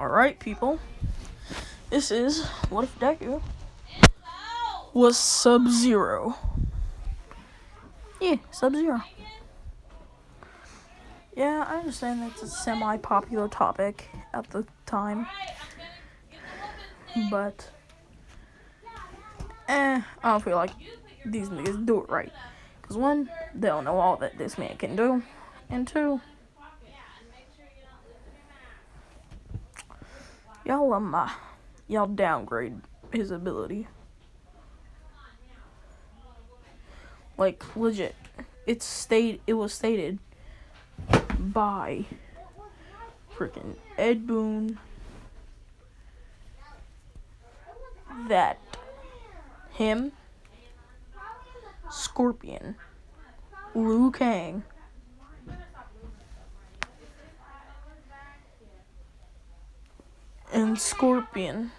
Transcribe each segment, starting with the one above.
Alright, people. This is what if Deku was Sub-Zero. Yeah, Sub-Zero. Yeah, I understand that's a semi-popular topic at the time. But, I don't feel like these niggas do it right. Because one, they don't know all that this man can do. And two, y'all downgrade his ability. Like, legit. It was stated by freaking Ed Boon that him, Scorpion, Liu Kang, and Scorpion.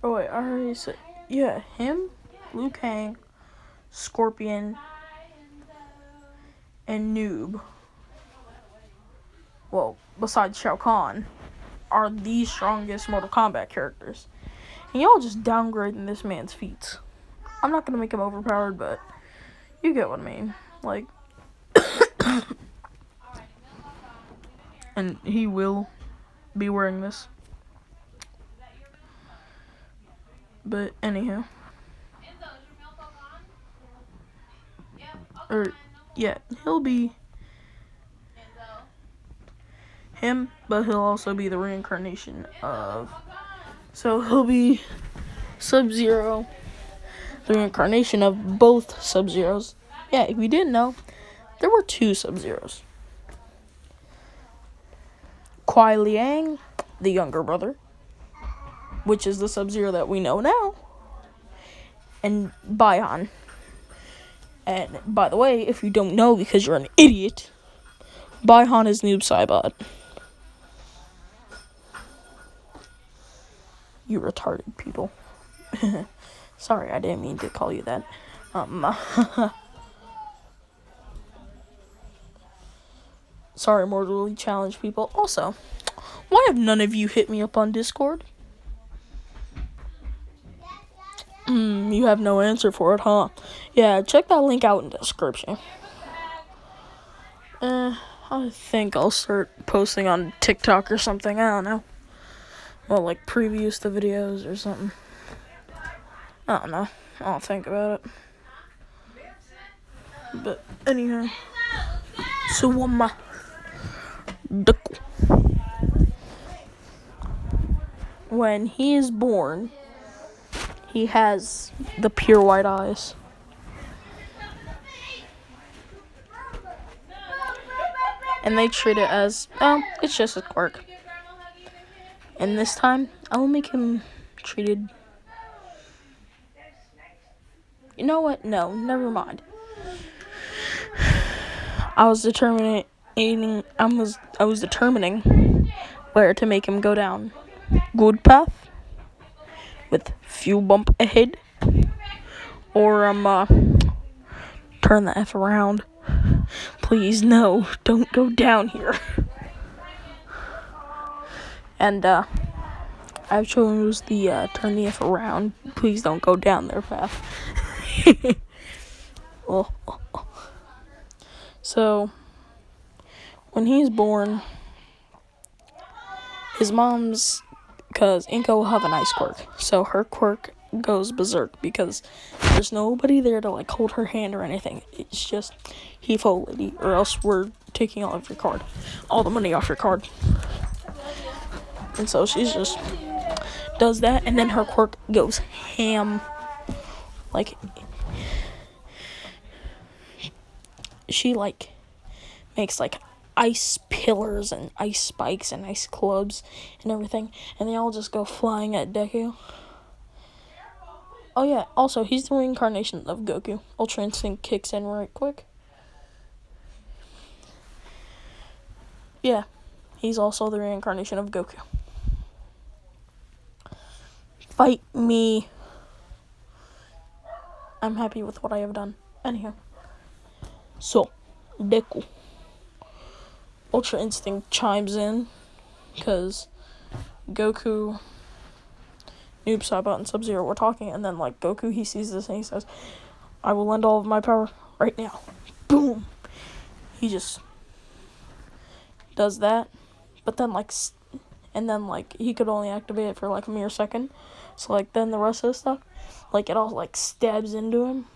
Oh wait, I already said, yeah, him, Liu Kang, Scorpion, and Noob, well, besides Shao Kahn, are the strongest Mortal Kombat characters. And y'all just downgrading this man's feats. I'm not gonna make him overpowered, but you get what I mean. Like, and he will be wearing this. But anyhow. Yeah, he'll be him, but he'll also be the reincarnation of. So he'll be Sub-Zero, the reincarnation of both Sub-Zeros. Yeah, if you didn't know, there were two Sub-Zeros. Kuai Liang, the younger brother, which is the Sub-Zero that we know now, and Baihan. And by the way, if you don't know because you're an idiot, Baihan is noob saibot. You retarded people. Sorry, I didn't mean to call you that. Sorry, mortally challenged people. Also, why have none of you hit me up on Discord? You have no answer for it, huh? Yeah, check that link out in the description. I think I'll start posting on TikTok or something. I don't know. Well, like previews to videos or something. I don't know. I'll think about it. But anyhow, so deku. When he is born, he has the pure white eyes. And they treat it as, it's just a quirk. And this time, I will make him treated. You know what? No, never mind. I was determining where to make him go down. Good path with few bump ahead, or turn the F around. Please, no, don't go down here. And I've chosen the turn the F around. Please don't go down their path. So, when he's born, his mom's, because Inko will have an ice quirk, so her quirk goes berserk because there's nobody there to like hold her hand or anything. It's just Hefo lady, or else we're taking all the money off your card. And so she's just does that, and then her quirk goes ham. Like, she like makes like ice pillars and ice spikes and ice clubs and everything, and they all just go flying at Deku. Oh yeah, also he's the reincarnation of Goku. Ultra Instinct kicks in right quick. Yeah, he's also the reincarnation of Goku. Fight me. I'm happy with what I have done. Anyhow. So, Deku. Ultra Instinct chimes in because Goku, Noob, Saibot, and Sub-Zero were talking, and then, like, Goku, he sees this, and he says, I will lend all of my power right now. Boom! He just does that, but then, like, he could only activate it for, like, a mere second, so, like, then the rest of the stuff, like, it all, like, stabs into him,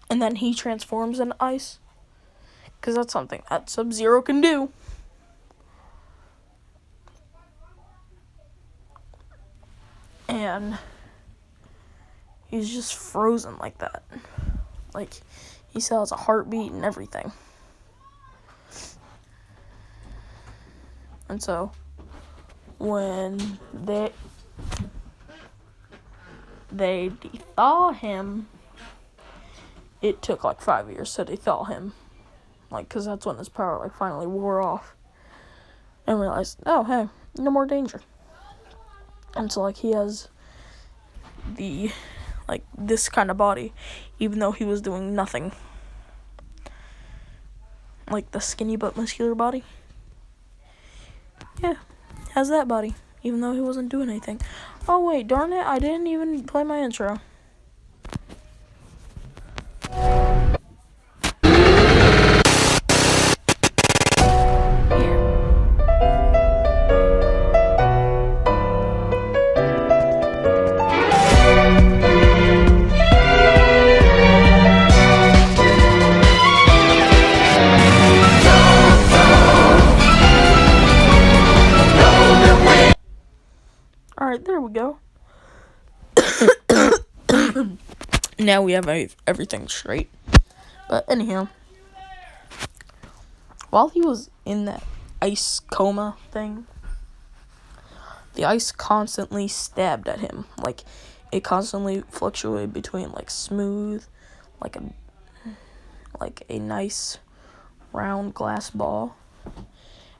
and then he transforms into ice, because that's something that Sub-Zero can do. And he's just frozen like that. Like, he still has a heartbeat and everything. And so, when they de-thaw him, it took like 5 years to de-thaw him. Like, because that's when his power, like, finally wore off. And realized, oh, hey, no more danger. And so, like, he has this kind of body, even though he was doing nothing. Like, the skinny but muscular body. Yeah, has that body, even though he wasn't doing anything. Oh, wait, darn it, I didn't even play my intro. Alright, there we go. Now we have everything straight. But anyhow, while he was in that ice coma thing, the ice constantly stabbed at him. Like, it constantly fluctuated between, like, smooth, like a nice round glass ball,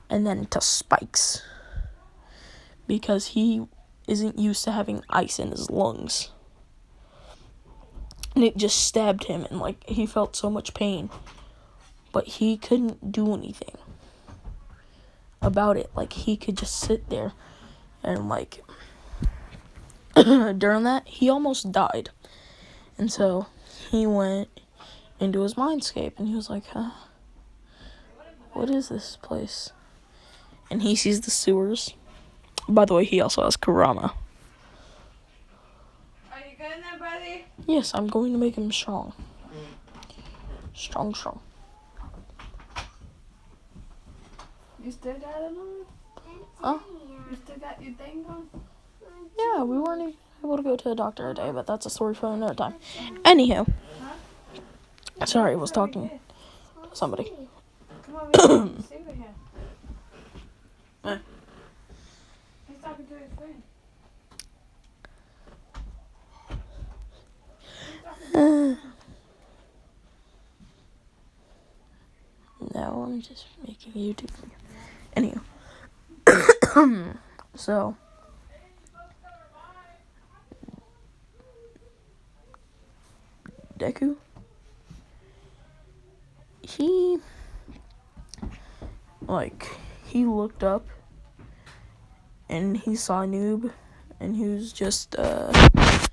and then to spikes. Because he isn't used to having ice in his lungs. And it just stabbed him, and, like, he felt so much pain. But he couldn't do anything about it. Like, he could just sit there and, like, during that, he almost died. And so he went into his mindscape, and he was like, what is this place? And he sees the sewers. By the way, he also has kurama. Are you good in there, buddy? Yes, I'm going to make him strong. Strong. You still got it on? Huh? You still got your thing on? Yeah, we weren't even able to go to the doctor today, but that's a story for another time. Anywho. Sorry, I was talking to somebody. Come on, we can see over here. Eh. He's talking to his friend. No, I'm just making YouTube. Anywho. So. Deku. He looked up and he saw Noob and he was just, what's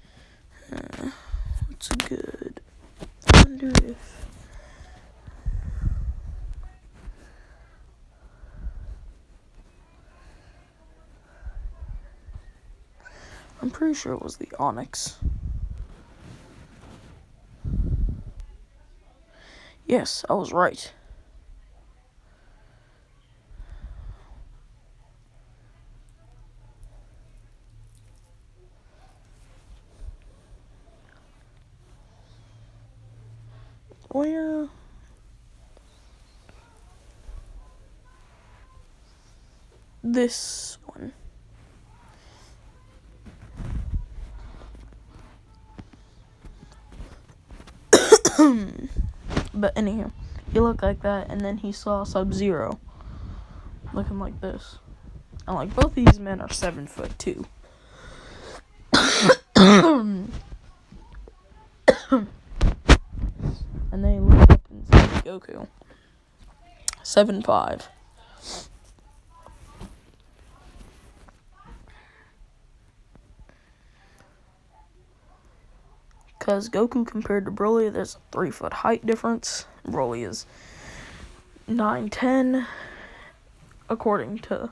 good? I wonder if, I'm pretty sure it was the Onyx. Yes, I was right. Where? This one. But anyhow, he looked like that, and then he saw Sub-Zero looking like this. And like both these men are 7'2". And then he looked up and said Goku, 7'5". Because Goku compared to Broly, there's a 3-foot height difference. Broly is 9'10", according to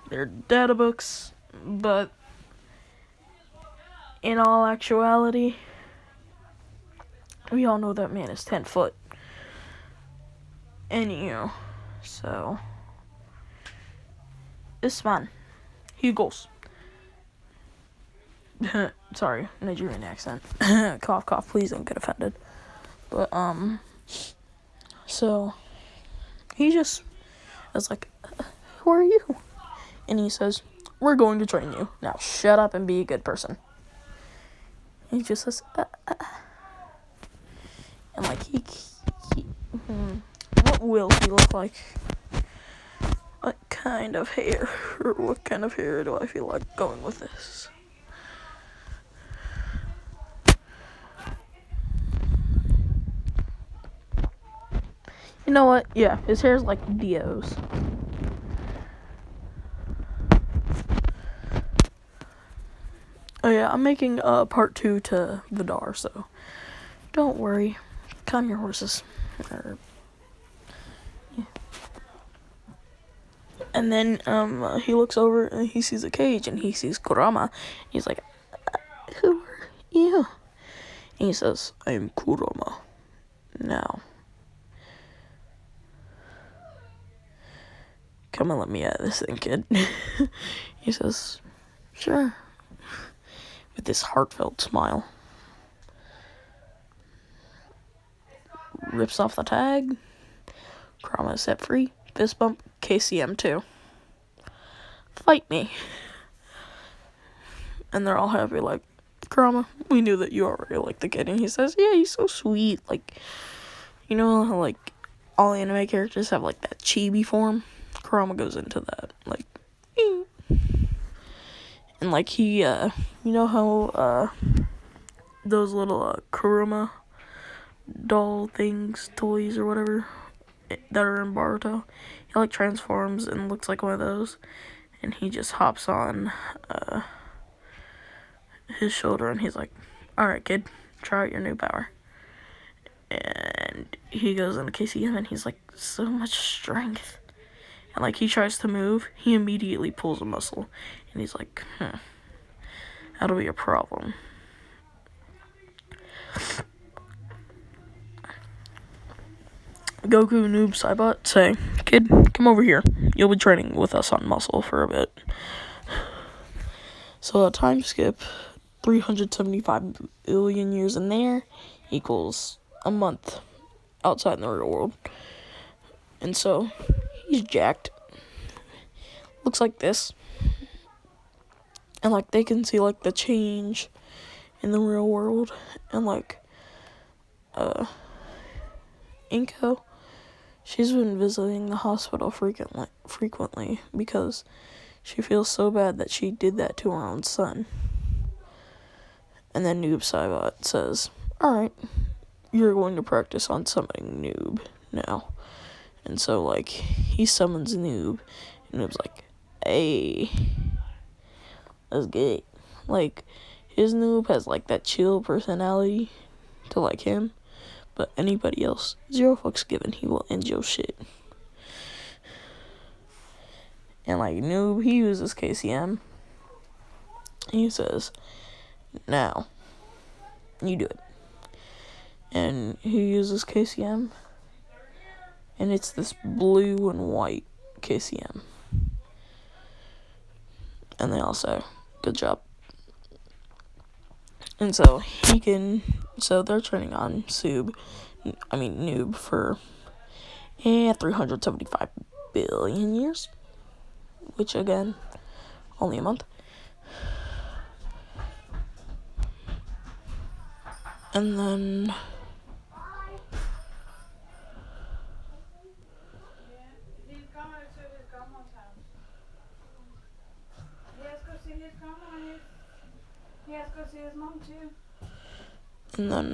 their data books. But in all actuality, we all know that man is 10 foot. And so this man, he goes. Sorry, Nigerian accent. Cough, cough, please don't get offended. But, so, he just is like, who are you? And he says, we're going to train you. Now, shut up and be a good person. He just says, And, like, what will he look like? What kind of hair? Or what kind of hair do I feel like going with this? You know what? Yeah, his hair's like Dio's. Oh yeah, I'm making part 2 to Vidar, so don't worry. Calm your horses. Yeah. And then he looks over and he sees a cage and he sees Kurama. He's like, who are you? And he says, I am Kurama. Now, come and let me out of this thing, kid. He says, sure. With this heartfelt smile. Rips off the tag. Kurama is set free. Fist bump. KCM 2. Fight me. And they're all happy, like, Kurama, we knew that you already liked the kid. And he says, yeah, he's so sweet. Like, you know how, like, all anime characters have, like, that chibi form? Kurama goes into that. Like, and, like, he, you know how, those little, kurama doll things, toys, or whatever, that are in Boruto? He, like, transforms and looks like one of those. And he just hops on, his shoulder, and he's like, alright, kid, try out your new power. And he goes into KCM, and he's like, so much strength. And, like, he tries to move, he immediately pulls a muscle. And he's like, that'll be a problem. Goku, noob, saibot say, kid, come over here. You'll be training with us on muscle for a bit. So a time skip, 375 billion years in there equals a month outside in the real world. And so he's jacked. Looks like this. And, like, they can see, like, the change in the real world. And, like, Inko, she's been visiting the hospital frequently because she feels so bad that she did that to her own son. And then Noob Saibot says, alright, you're going to practice on summoning Noob now. And so, like, he summons Noob, and Noob's like, hey, that's good. Like, his Noob has, like, that chill personality to, like, him, but anybody else, 0 fucks given, he will end your shit. And, like, Noob, he uses KCM, and he says, now, you do it. And he uses KCM, and it's this blue and white KCM. And they all say, good job. And so they're training on Noob for 375 billion years. Which, again, only a month. And then He's coming to his grandma's house. He has to go see his grandma and he has to go see his mom too. And then,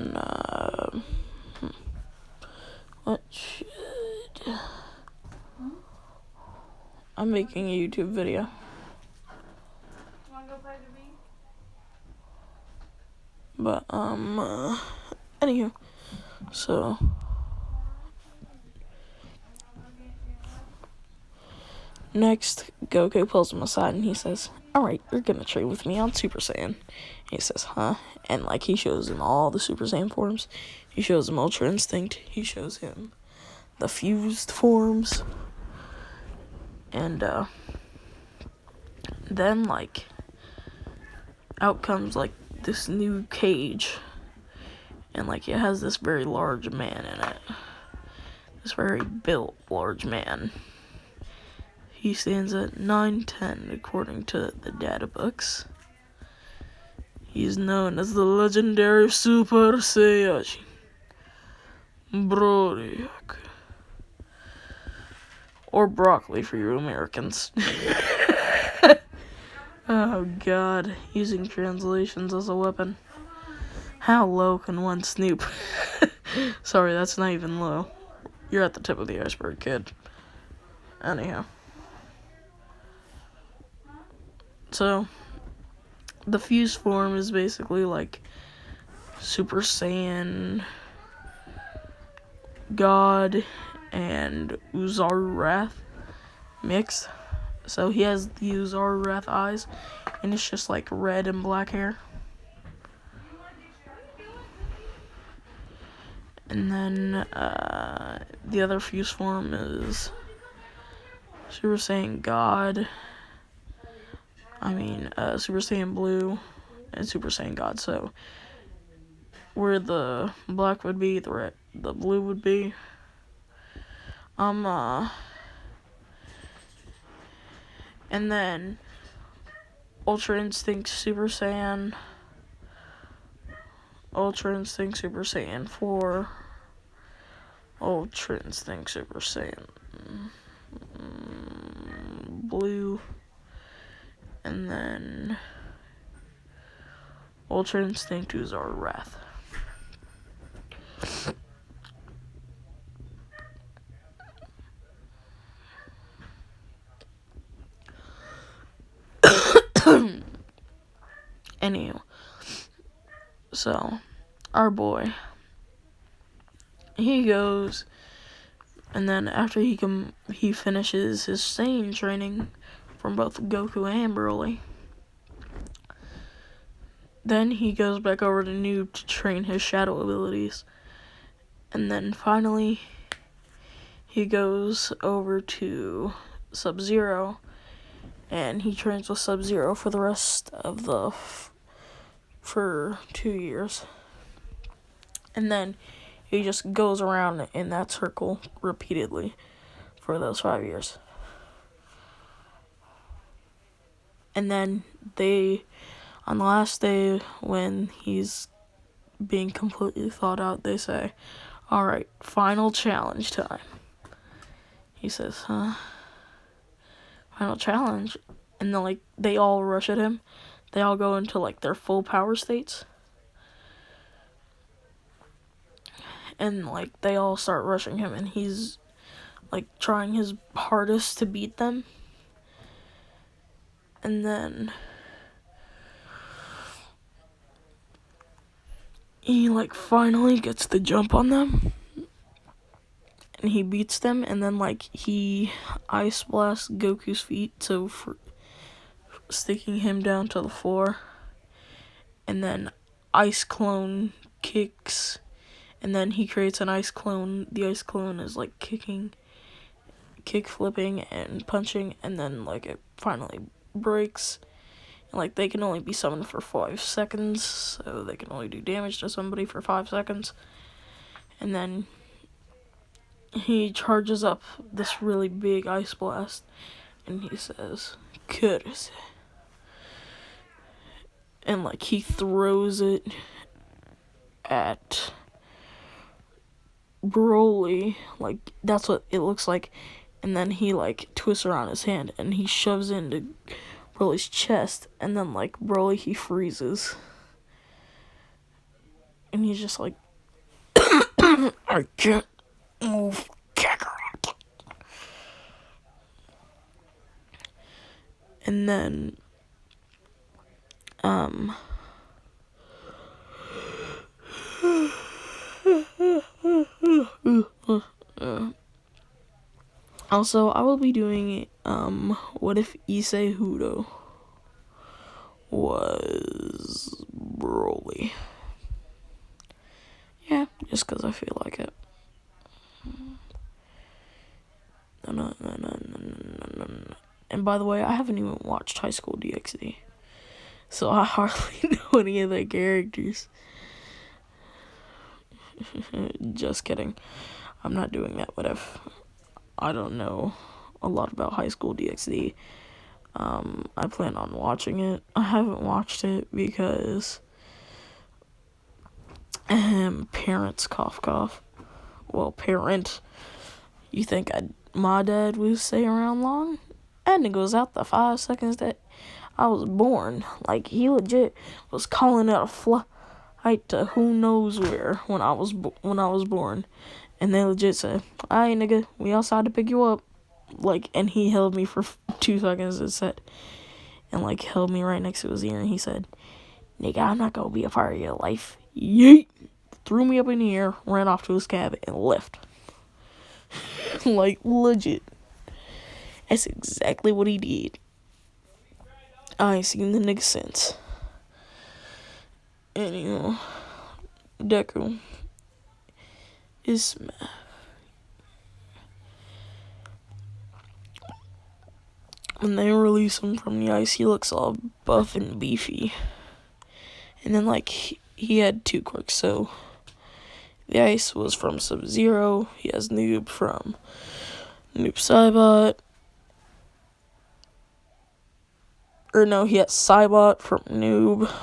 what should... I'm making a YouTube video. You wanna go play the But, anywho, so, next, Goku pulls him aside and he says, alright, you're gonna train with me on Super Saiyan. And he says, huh? And, like, he shows him all the Super Saiyan forms. He shows him Ultra Instinct. He shows him the fused forms. And, then, like, out comes, like, this new cage. And, like, it has this very large man in it. This very built large man. He stands at 9'10", according to the data books. He's known as the legendary Super Saiyajin Broly. Or broccoli for you Americans. Oh god, using translations as a weapon. How low can one snoop? Sorry, that's not even low. You're at the tip of the iceberg, kid. Anyhow. So, the fused form is basically like Super Saiyan, God, and Uzaru Wrath mixed. So he has the Uzaru Wrath eyes, and it's just like red and black hair. And then the other fused form is Super Saiyan God. Super Saiyan Blue and Super Saiyan God. So where the black would be, the blue would be. And then Ultra Instinct Super Saiyan, Ultra Instinct Super Saiyan 4, Ultra Instinct Super Saiyan Blue, and then Ultra Instinct Uzaru Wrath. Anywho, so our boy, he goes, and then after he finishes his Saiyan training from both Goku and Broly, then he goes back over to Noob to train his shadow abilities, and then finally he goes over to Sub-Zero, and he trains with Sub-Zero for the rest of for 2 years. And then he just goes around in that circle repeatedly for those 5 years. And then on the last day when he's being completely thought out, they say, alright, final challenge time. He says, huh? Final challenge? And then, like, they all rush at him. They all go into, like, their full power states. And, like, they all start rushing him, and he's, like, trying his hardest to beat them. And then he, like, finally gets the jump on them. And he beats them, and then, like, he ice blasts Goku's feet, so for sticking him down to the floor. And then Ice Clone kicks, and then he creates an Ice Clone. The Ice Clone is, like, kick flipping and punching, and then, like, it finally breaks. And, like, they can only be summoned for 5 seconds, so they can only do damage to somebody for 5 seconds. And then he charges up this really big ice blast, and he says, courtesy. And, like, he throws it at Broly, like, that's what it looks like, and then he, like, twists around his hand, and he shoves into Broly's chest, and then, like, Broly, he freezes. And he's just like, I can't move Kakarot. And then, Also, I will be doing what if Issei Hudo was Broly? Yeah, just because I feel like it. And by the way, I haven't even watched High School DxD, so I hardly know any of the characters. Just kidding. I'm not doing that. What if I don't know a lot about High School DxD? I plan on watching it. I haven't watched it because parents cough cough. Well, parent. You think my dad would stay around long? And it goes out the 5 seconds that I was born. Like, he legit was calling out a flight to who knows where when I was born, and they legit said, "Alright, nigga, we outside to pick you up." Like, and he held me for 2 seconds and said, and like held me right next to his ear, and he said, "Nigga, I'm not gonna be a part of your life." Yeet! Threw me up in the air, ran off to his cabin, and left. Like, legit. That's exactly what he did. I ain't seen the nigga since. Anyhow, Deku is when they release him from the ice, he looks all buff and beefy. And then, like, he had 2 quirks, so the ice was from Sub-Zero. He has Noob from Noob Saibot. Or no, he has Saibot from Noob.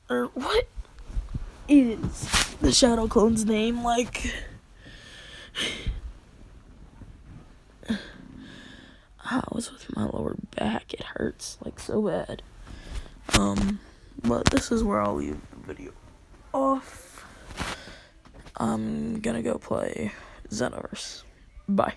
Or what is the Shadow Clone's name? Like, what's with my lower back? It hurts like so bad. But this is where I'll leave the video off. I'm gonna go play Xenoverse. Bye.